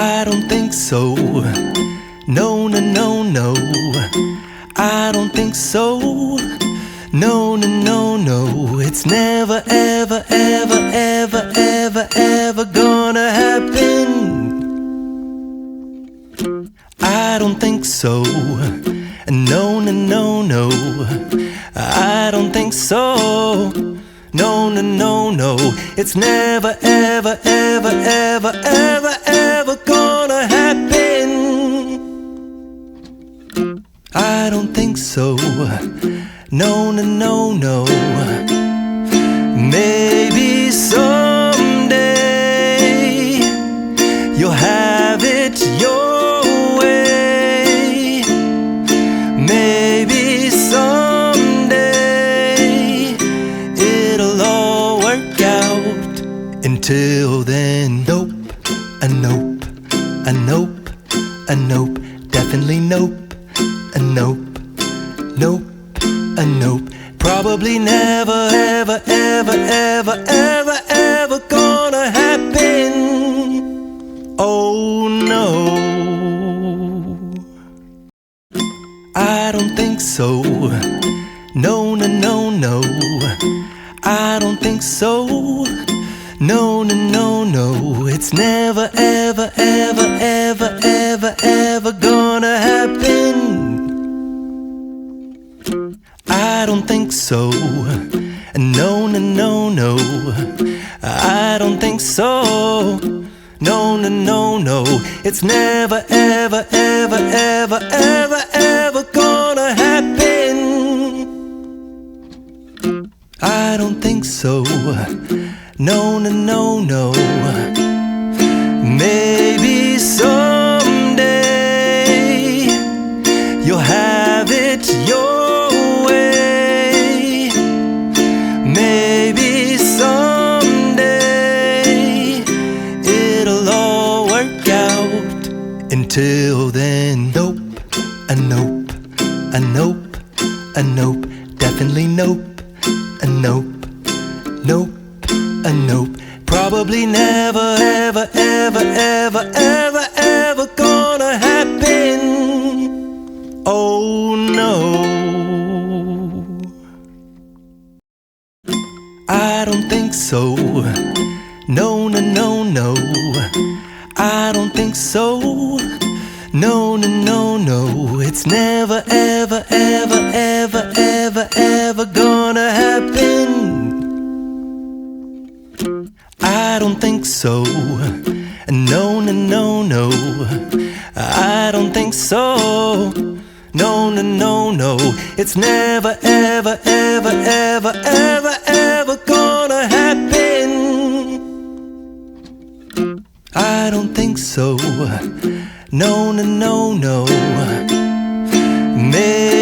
I don't think so. No, no, no, no. I don't think so. No, no, no, no. It's never, ever, ever, ever, ever, ever gonna happen. I don't think so. No, no, no, no. I don't think so. No, no, no, no. It's never, ever, ever, ever, ever, ever gonna happen. I don't think so. No, no, no, no. Maybe someday you'll have it your way. Maybe someday it'll all work out. Until then, nope, a nope, a nope, a nope, definitely nope, a nope, nope, a nope. Probably never, ever, ever, ever, ever, ever gonna happen. Oh no, I don't think so. No, no, no, no. I don't think so. No, no, no, no. It's never, ever, ever, ever, ever, ever gonna happen. I don't think so. No, no, no, no. I don't think so. No, no, no, no. It's never, ever, ever, ever, ever, ever gonna happen. I don't think so. No, no, no, no. Maybe someday you'll have it your way. Maybe someday it'll all work out. Until then, nope, a nope, a nope, a nope, definitely nope, a nope, nope, a nope. Probably never, ever, ever, ever, ever, ever gonna happen. Oh no, I don't think so. No, no, no, no. I don't think so. No, no, no, no. It's never, ever, ever, ever, ever, ever gonna happen. I don't think so. No, no, no, no. I don't think so. No, no, no, no. It's never, ever, ever, ever, ever, ever gonna happen. I don't think so. No, no, no, no. Maybe